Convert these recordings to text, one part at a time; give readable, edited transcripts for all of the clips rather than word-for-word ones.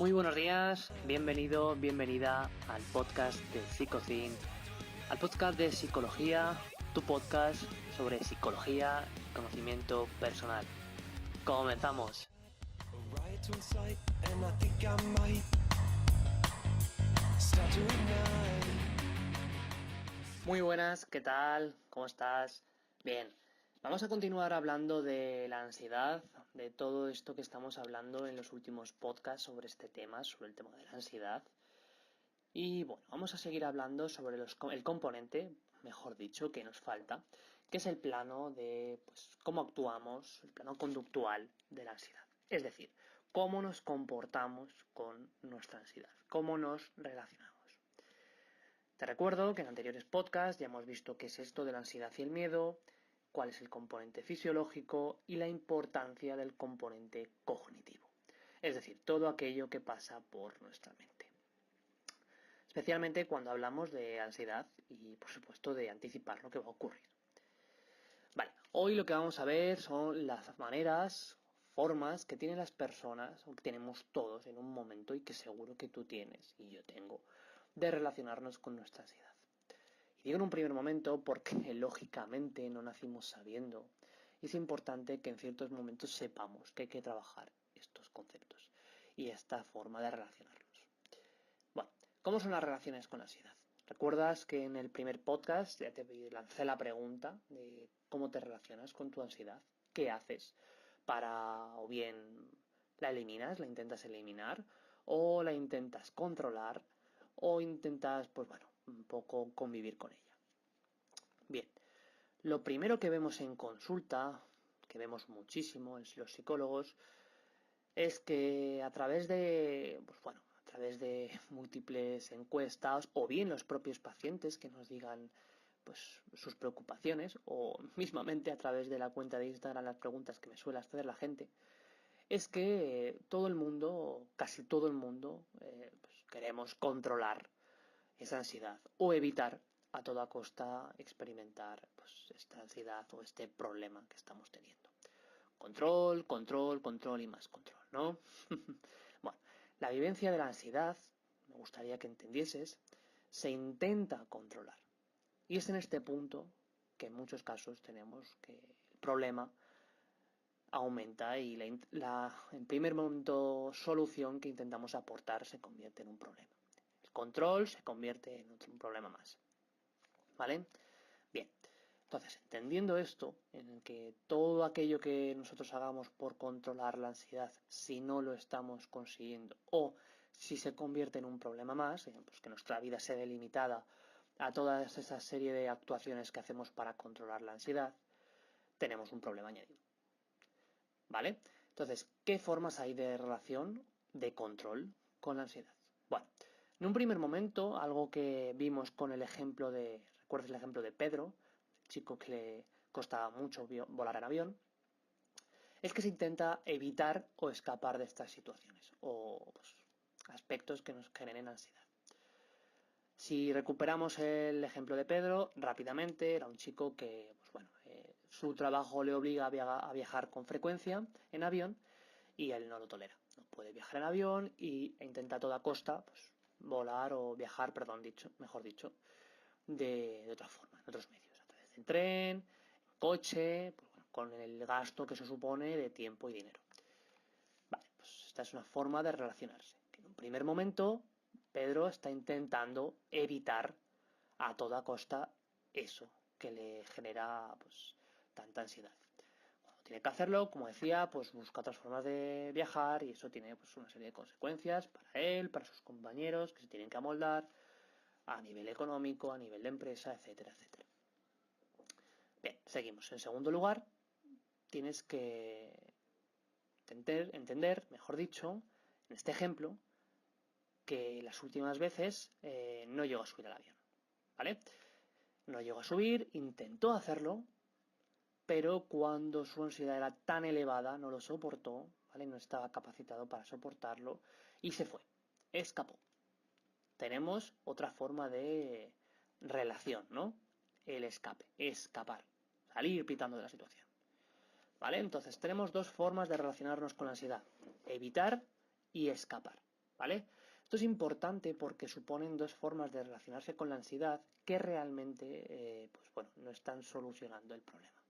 Muy buenos días, bienvenido, bienvenida al podcast de Psicocin, al podcast de psicología, tu podcast sobre psicología y conocimiento personal. Comenzamos. Muy buenas, ¿qué tal? ¿Cómo estás? Bien, vamos a continuar hablando de la ansiedad, de todo esto que estamos hablando en los últimos podcasts sobre este tema, sobre el tema de la ansiedad. Y bueno, vamos a seguir hablando sobre el componente, mejor dicho, que nos falta, que es el plano de cómo actuamos, el plano conductual de la ansiedad. Es decir, cómo nos comportamos con nuestra ansiedad, cómo nos relacionamos. Te recuerdo que en anteriores podcasts ya hemos visto qué es esto de la ansiedad y el miedo, cuál es el componente fisiológico y la importancia del componente cognitivo. Es decir, todo aquello que pasa por nuestra mente. Especialmente cuando hablamos de ansiedad y, por supuesto, de anticipar lo que va a ocurrir. Vale, hoy lo que vamos a ver son las maneras, formas que tienen las personas, o que tenemos todos en un momento y que seguro que tú tienes y yo tengo, de relacionarnos con nuestra ansiedad. Y digo en un primer momento porque lógicamente no nacimos sabiendo. Y es importante que en ciertos momentos sepamos que hay que trabajar estos conceptos y esta forma de relacionarnos. Bueno, ¿cómo son las relaciones con la ansiedad? ¿Recuerdas que en el primer podcast ya te lancé la pregunta de cómo te relacionas con tu ansiedad? ¿Qué haces para, o bien la eliminas, la intentas eliminar, o la intentas controlar, o intentas, un poco convivir con ella? Bien, lo primero que vemos en consulta, que vemos muchísimo en los psicólogos, es que a través de múltiples encuestas o bien los propios pacientes que nos digan sus preocupaciones o mismamente a través de la cuenta de Instagram las preguntas que me suele hacer la gente, es que todo el mundo, casi todo el mundo, queremos controlar esa ansiedad o evitar a toda costa experimentar esta ansiedad o este problema que estamos teniendo. Control, control, control y más control, ¿no? Bueno, la vivencia de la ansiedad, me gustaría que entendieses, se intenta controlar. Y es en este punto que en muchos casos tenemos que el problema aumenta y en primer momento solución que intentamos aportar se convierte en un problema. El control se convierte en un problema más. ¿Vale? Bien. Entonces, entendiendo esto, en el que todo aquello que nosotros hagamos por controlar la ansiedad, si no lo estamos consiguiendo, o si se convierte en un problema más, que nuestra vida se ve limitada a toda esa serie de actuaciones que hacemos para controlar la ansiedad, tenemos un problema añadido. ¿Vale? Entonces, ¿qué formas hay de relación, de control con la ansiedad? Bueno, en un primer momento, algo que vimos con el ejemplo ¿recuerdas el ejemplo de Pedro? Chico que le costaba mucho volar en avión, es que se intenta evitar o escapar de estas situaciones o aspectos que nos generen ansiedad. Si recuperamos el ejemplo de Pedro, rápidamente era un chico que su trabajo le obliga a viajar con frecuencia en avión y él no lo tolera. No puede viajar en avión e intenta a toda costa volar o viajar, mejor dicho, de otra forma, en otros medios, a través del tren, coche, con el gasto que eso supone de tiempo y dinero. Vale, pues esta es una forma de relacionarse. Que en un primer momento, Pedro está intentando evitar a toda costa eso que le genera tanta ansiedad. Cuando tiene que hacerlo, como decía, busca otras formas de viajar y eso tiene una serie de consecuencias para él, para sus compañeros que se tienen que amoldar a nivel económico, a nivel de empresa, etcétera, etcétera. Bien, seguimos. En segundo lugar, tienes que entender, mejor dicho, en este ejemplo, que las últimas veces no llegó a subir al avión, ¿vale? No llegó a subir, intentó hacerlo, pero cuando su ansiedad era tan elevada no lo soportó, ¿vale? No estaba capacitado para soportarlo y se fue, escapó. Tenemos otra forma de relación, ¿no? El escape, escapar, salir pitando de la situación. ¿Vale? Entonces tenemos dos formas de relacionarnos con la ansiedad, evitar y escapar. ¿vale? Esto es importante porque suponen dos formas de relacionarse con la ansiedad que realmente, pues bueno, no están solucionando el problema.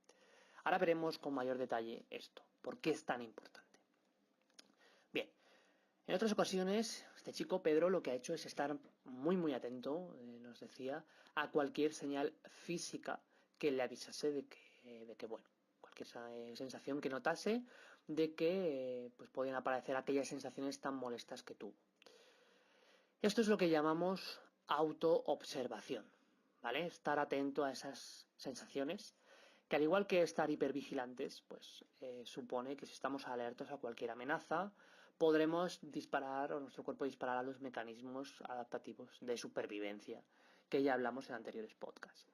Ahora veremos con mayor detalle esto, por qué es tan importante. Bien, en otras ocasiones, este chico Pedro lo que ha hecho es estar muy atento, nos decía, a cualquier señal física que le avisase de que bueno, cualquier sensación que notase de que pues podían aparecer aquellas sensaciones tan molestas que tuvo. Esto es lo que llamamos autoobservación, ¿vale? Estar atento a esas sensaciones, que al igual que estar hipervigilantes, pues supone que si estamos alertos a cualquier amenaza, podremos disparar, o nuestro cuerpo disparará los mecanismos adaptativos de supervivencia, que ya hablamos en anteriores podcasts.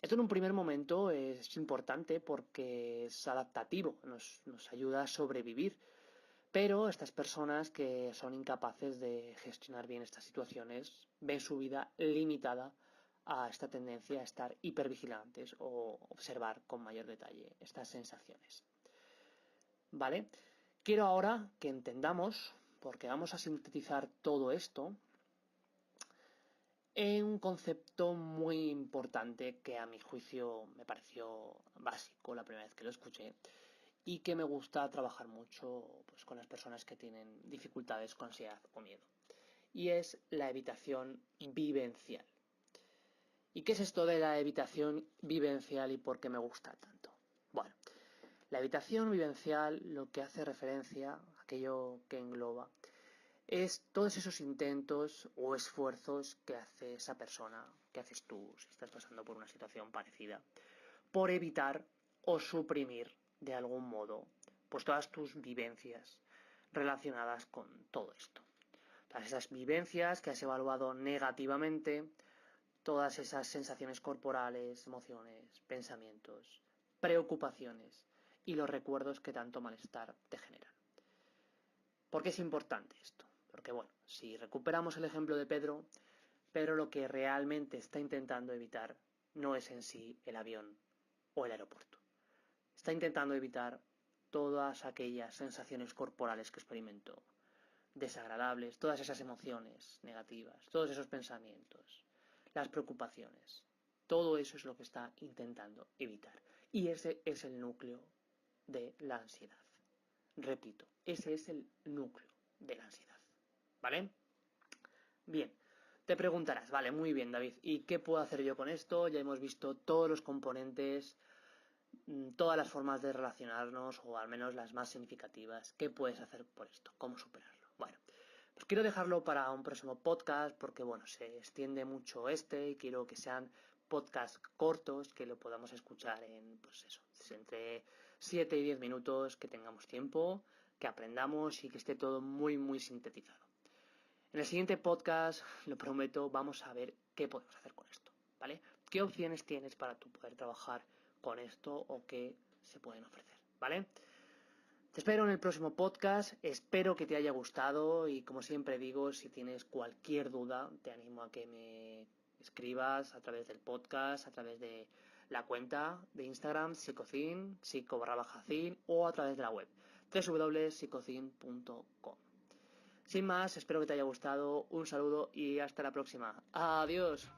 Esto en un primer momento es importante porque es adaptativo, nos ayuda a sobrevivir, pero estas personas que son incapaces de gestionar bien estas situaciones ven su vida limitada a esta tendencia a estar hipervigilantes o observar con mayor detalle estas sensaciones. ¿Vale? Quiero ahora que entendamos, porque vamos a sintetizar todo esto, en un concepto muy importante que a mi juicio me pareció básico la primera vez que lo escuché, y que me gusta trabajar mucho pues, con las personas que tienen dificultades con ansiedad o miedo. Y es la evitación vivencial. ¿Y qué es esto de la evitación vivencial y por qué me gusta tanto? Bueno, la evitación vivencial lo que hace referencia, aquello que engloba, es todos esos intentos o esfuerzos que hace esa persona, que haces tú si estás pasando por una situación parecida, por evitar o suprimir de algún modo pues todas tus vivencias relacionadas con todo esto. Todas esas vivencias que has evaluado negativamente, todas esas sensaciones corporales, emociones, pensamientos, preocupaciones y los recuerdos que tanto malestar te generan. ¿Por qué es importante esto? Porque bueno, si recuperamos el ejemplo de Pedro, Pedro lo que realmente está intentando evitar no es en sí el avión o el aeropuerto. Está intentando evitar todas aquellas sensaciones corporales que experimentó, desagradables, todas esas emociones negativas, todos esos pensamientos, las preocupaciones. Todo eso es lo que está intentando evitar. Y ese es el núcleo de la ansiedad. Repito, ese es el núcleo de la ansiedad. ¿Vale? Bien, te preguntarás, vale, muy bien, David, ¿y qué puedo hacer yo con esto? Ya hemos visto todos los componentes, todas las formas de relacionarnos, o al menos las más significativas. ¿Qué puedes hacer por esto? ¿Cómo superarlo? Bueno, pues quiero dejarlo para un próximo podcast porque, bueno, se extiende mucho y quiero que sean podcasts cortos, que lo podamos escuchar en, pues eso, entre 7 y 10 minutos, que tengamos tiempo, que aprendamos y que esté todo muy sintetizado. En el siguiente podcast, lo prometo, vamos a ver qué podemos hacer con esto, ¿vale? ¿Qué opciones tienes para tú poder trabajar con esto o qué se pueden ofrecer, ¿vale? Te espero en el próximo podcast, espero que te haya gustado y como siempre digo, si tienes cualquier duda, te animo a que me escribas a través del podcast, a través de la cuenta de Instagram, psicocin, psico_cin o a través de la web www.psicocin.com. Sin más, espero que te haya gustado, un saludo y hasta la próxima. Adiós.